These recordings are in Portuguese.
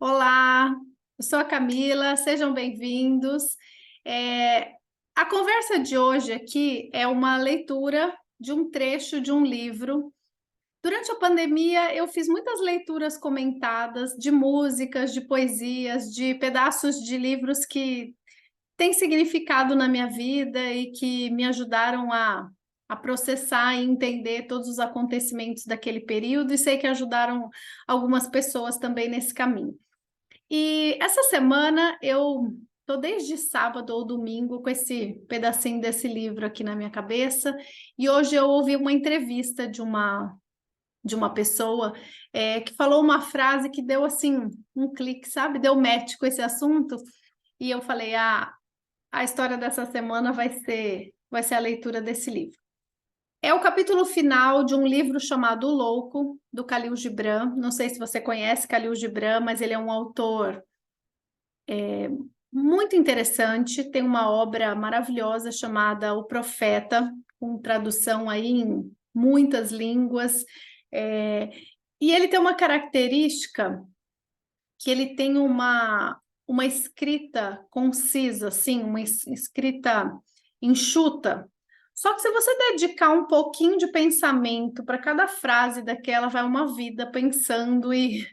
Olá, eu sou a Camila, sejam bem-vindos. É, a conversa de hoje aqui é uma leitura de um trecho de um livro. Durante a pandemia, eu fiz muitas leituras comentadas de músicas, de poesias, de pedaços de livros que têm significado na minha vida e que me ajudaram a processar e entender todos os acontecimentos daquele período, e sei que ajudaram algumas pessoas também nesse caminho. E essa semana eu tô desde sábado ou domingo com esse pedacinho desse livro aqui na minha cabeça, e hoje eu ouvi uma entrevista de uma pessoa que falou uma frase que deu assim um clique, sabe? Deu match com esse assunto, e eu falei, a história dessa semana vai ser a leitura desse livro. É o capítulo final de um livro chamado O Louco, do Khalil Gibran. Não sei se você conhece Khalil Gibran, mas ele é um autor muito interessante. Tem uma obra maravilhosa chamada O Profeta, com tradução aí em muitas línguas. É, e ele tem uma característica que ele tem uma escrita concisa, assim, uma escrita enxuta. Só que se você dedicar um pouquinho de pensamento para cada frase daquela, vai uma vida pensando e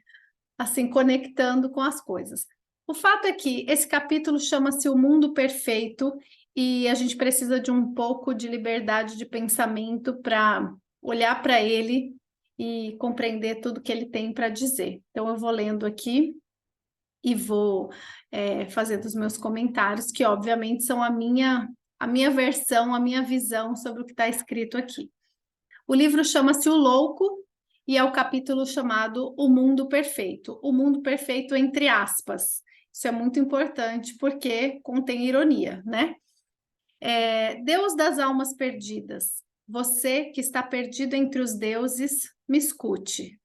assim conectando com as coisas. O fato é que esse capítulo chama-se O Mundo Perfeito e a gente precisa de um pouco de liberdade de pensamento para olhar para ele e compreender tudo que ele tem para dizer. Então eu vou lendo aqui e vou fazendo os meus comentários, que obviamente são a minha versão, a minha visão sobre o que está escrito aqui. O livro chama-se O Louco e é o capítulo chamado O Mundo Perfeito. O mundo perfeito entre aspas. Isso é muito importante porque contém ironia, né? Deus das almas perdidas, você que está perdido entre os deuses, me escute.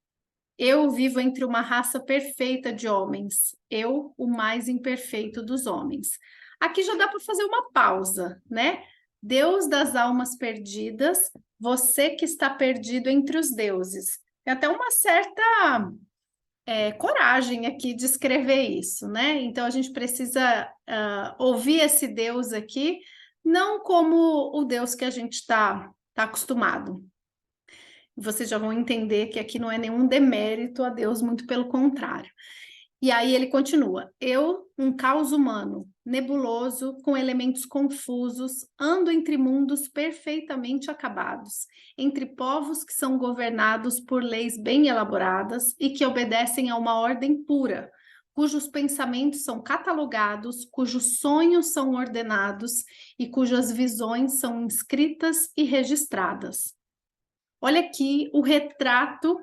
Eu vivo entre uma raça perfeita de homens, eu, o mais imperfeito dos homens. Aqui já dá para fazer uma pausa, né? Deus das almas perdidas, você que está perdido entre os deuses. Tem até uma certa coragem aqui de escrever isso, né? Então a gente precisa ouvir esse Deus aqui, não como o Deus que a gente tá acostumado. Vocês já vão entender que aqui não é nenhum demérito a Deus, muito pelo contrário. E aí ele continua: eu, um caos humano, nebuloso, com elementos confusos, ando entre mundos perfeitamente acabados, entre povos que são governados por leis bem elaboradas e que obedecem a uma ordem pura, cujos pensamentos são catalogados, cujos sonhos são ordenados e cujas visões são inscritas e registradas. Olha aqui o retrato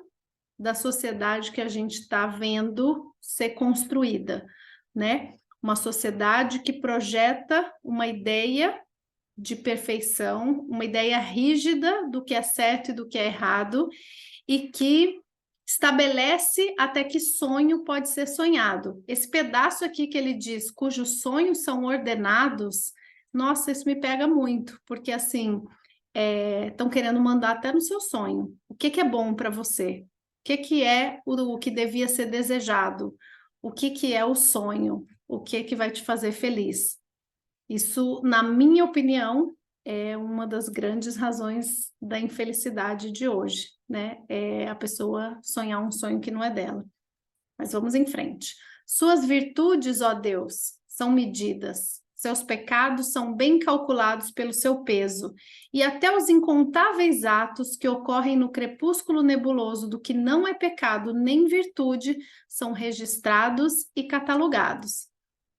da sociedade que a gente está vendo ser construída, né? Uma sociedade que projeta uma ideia de perfeição, uma ideia rígida do que é certo e do que é errado, e que estabelece até que sonho pode ser sonhado. Esse pedaço aqui que ele diz, cujos sonhos são ordenados, nossa, isso me pega muito, porque assim estão querendo mandar até no seu sonho. O que é bom para você? O que é o que devia ser desejado? O que é o sonho? O que vai te fazer feliz? Isso, na minha opinião, é uma das grandes razões da infelicidade de hoje, né? É a pessoa sonhar um sonho que não é dela. Mas vamos em frente. Suas virtudes, ó Deus, são medidas. Seus pecados são bem calculados pelo seu peso, e até os incontáveis atos que ocorrem no crepúsculo nebuloso do que não é pecado nem virtude são registrados e catalogados.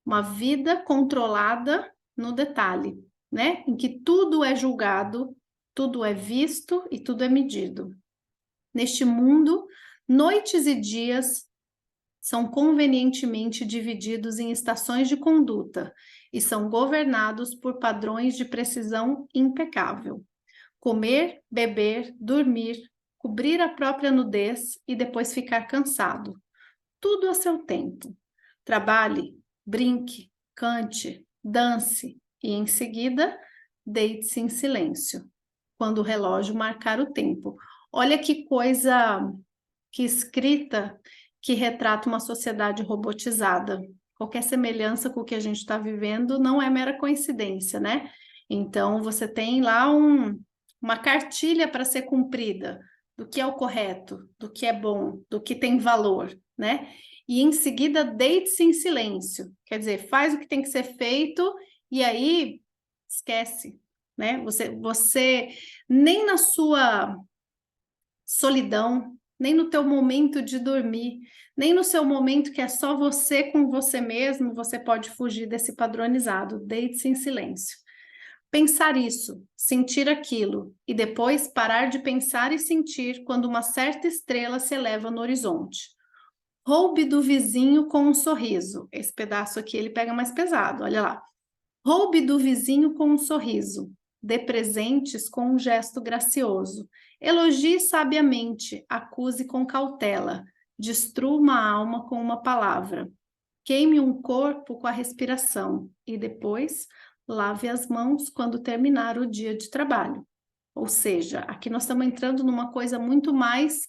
Uma vida controlada no detalhe, né? Em que tudo é julgado, tudo é visto e tudo é medido. Neste mundo, noites e dias são convenientemente divididos em estações de conduta e são governados por padrões de precisão impecável. Comer, beber, dormir, cobrir a própria nudez e depois ficar cansado. Tudo a seu tempo. Trabalhe, brinque, cante, dance e, em seguida, deite-se em silêncio, quando o relógio marcar o tempo. Olha que coisa, que escrita que retrata uma sociedade robotizada. Qualquer semelhança com o que a gente está vivendo não é mera coincidência, né? Então, você tem lá uma cartilha para ser cumprida do que é o correto, do que é bom, do que tem valor, né? E em seguida, deite-se em silêncio. Quer dizer, faz o que tem que ser feito e aí esquece, né? Você nem na sua solidão, nem no teu momento de dormir, nem no seu momento que é só você com você mesmo, você pode fugir desse padronizado. Deite-se em silêncio. Pensar isso, sentir aquilo, e depois parar de pensar e sentir quando uma certa estrela se eleva no horizonte. Roube do vizinho com um sorriso. Esse pedaço aqui ele pega mais pesado, olha lá. Roube do vizinho com um sorriso. Dê presentes com um gesto gracioso. Elogie sabiamente, acuse com cautela. Destrua uma alma com uma palavra. Queime um corpo com a respiração e depois lave as mãos quando terminar o dia de trabalho. Ou seja, aqui nós estamos entrando numa coisa muito mais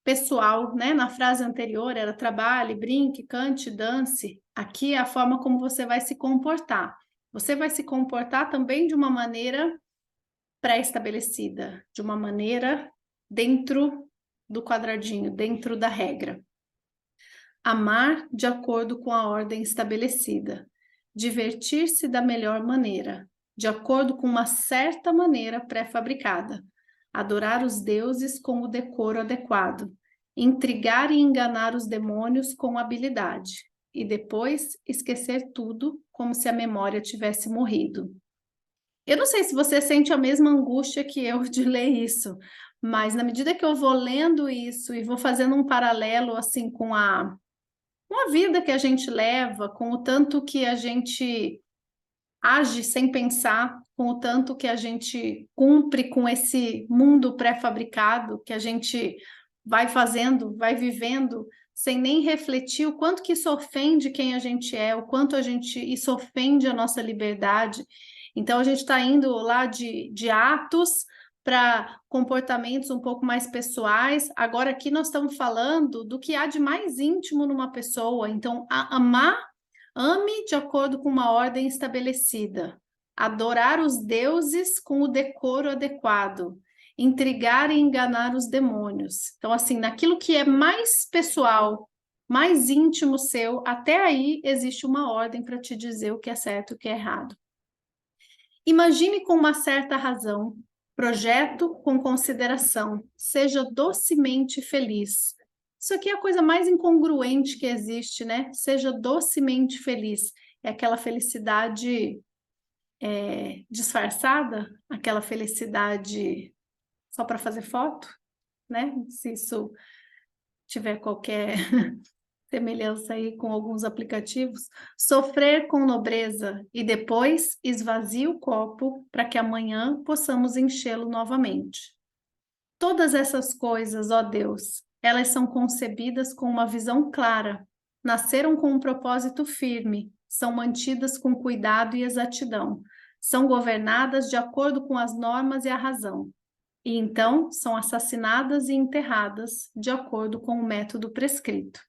pessoal, né? Na frase anterior era trabalhe, brinque, cante, dance. Aqui é a forma como você vai se comportar. Você vai se comportar também de uma maneira pré-estabelecida, de uma maneira dentro do quadradinho, dentro da regra. Amar de acordo com a ordem estabelecida. Divertir-se da melhor maneira, de acordo com uma certa maneira pré-fabricada. Adorar os deuses com o decoro adequado. Intrigar e enganar os demônios com habilidade. E depois esquecer tudo como se a memória tivesse morrido. Eu não sei se você sente a mesma angústia que eu de ler isso, mas na medida que eu vou lendo isso e vou fazendo um paralelo assim com a vida que a gente leva, com o tanto que a gente age sem pensar, com o tanto que a gente cumpre com esse mundo pré-fabricado, que a gente vai fazendo, vai vivendo, sem nem refletir o quanto que isso ofende quem a gente é, o quanto isso ofende a nossa liberdade. Então, a gente está indo lá de atos para comportamentos um pouco mais pessoais. Agora, aqui nós estamos falando do que há de mais íntimo numa pessoa. Então, ame de acordo com uma ordem estabelecida. Adorar os deuses com o decoro adequado. Intrigar e enganar os demônios. Então, assim, naquilo que é mais pessoal, mais íntimo seu, até aí existe uma ordem para te dizer o que é certo e o que é errado. Imagine com uma certa razão, projeto com consideração, seja docemente feliz. Isso aqui é a coisa mais incongruente que existe, né? Seja docemente feliz. É aquela felicidade disfarçada, aquela felicidade só para fazer foto, né? Se isso tiver qualquer semelhança aí com alguns aplicativos, sofrer com nobreza e depois esvazie o copo para que amanhã possamos enchê-lo novamente. Todas essas coisas, ó Deus, elas são concebidas com uma visão clara, nasceram com um propósito firme, são mantidas com cuidado e exatidão, são governadas de acordo com as normas e a razão, e então são assassinadas e enterradas de acordo com o método prescrito.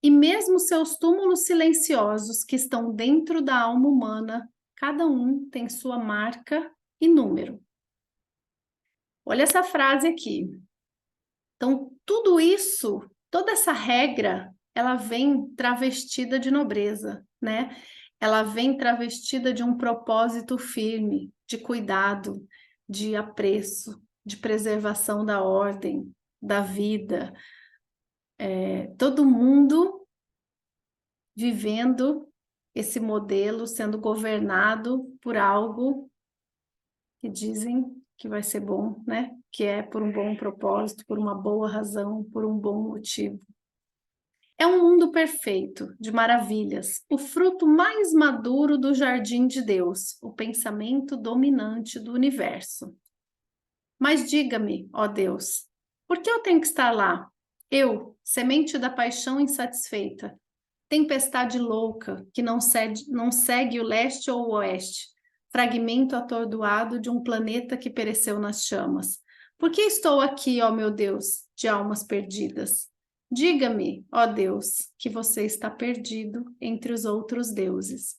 E mesmo seus túmulos silenciosos que estão dentro da alma humana, cada um tem sua marca e número. Olha essa frase aqui. Então, tudo isso, toda essa regra, ela vem travestida de nobreza, né? Ela vem travestida de um propósito firme, de cuidado, de apreço, de preservação da ordem, da vida. Todo mundo vivendo esse modelo, sendo governado por algo que dizem que vai ser bom, né? Que é por um bom propósito, por uma boa razão, por um bom motivo. É um mundo perfeito, de maravilhas, o fruto mais maduro do jardim de Deus, o pensamento dominante do universo. Mas diga-me, ó Deus, por que eu tenho que estar lá? Eu, semente da paixão insatisfeita, tempestade louca que não segue o leste ou o oeste, fragmento atordoado de um planeta que pereceu nas chamas. Por que estou aqui, ó meu Deus, de almas perdidas? Diga-me, ó Deus, que você está perdido entre os outros deuses.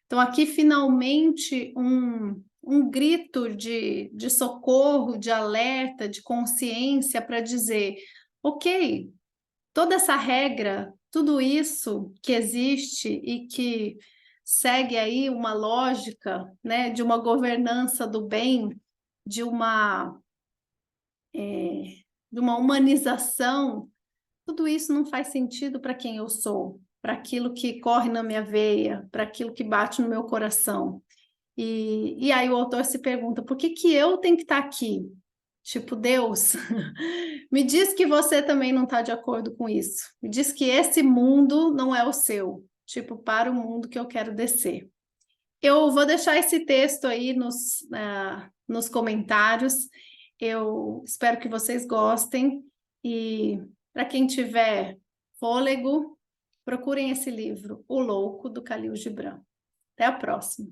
Então, aqui finalmente um grito de socorro, de alerta, de consciência para dizer: ok, toda essa regra, tudo isso que existe e que segue aí uma lógica, né, de uma governança do bem, de uma, de uma humanização, tudo isso não faz sentido para quem eu sou, para aquilo que corre na minha veia, para aquilo que bate no meu coração. E aí o autor se pergunta, por que que eu tenho que estar aqui? Tipo, Deus, me diz que você também não está de acordo com isso. Me diz que esse mundo não é o seu. Tipo, para o mundo que eu quero descer. Eu vou deixar esse texto aí nos comentários. Eu espero que vocês gostem. E para quem tiver fôlego, procurem esse livro, O Louco, do Khalil Gibran. Até a próxima.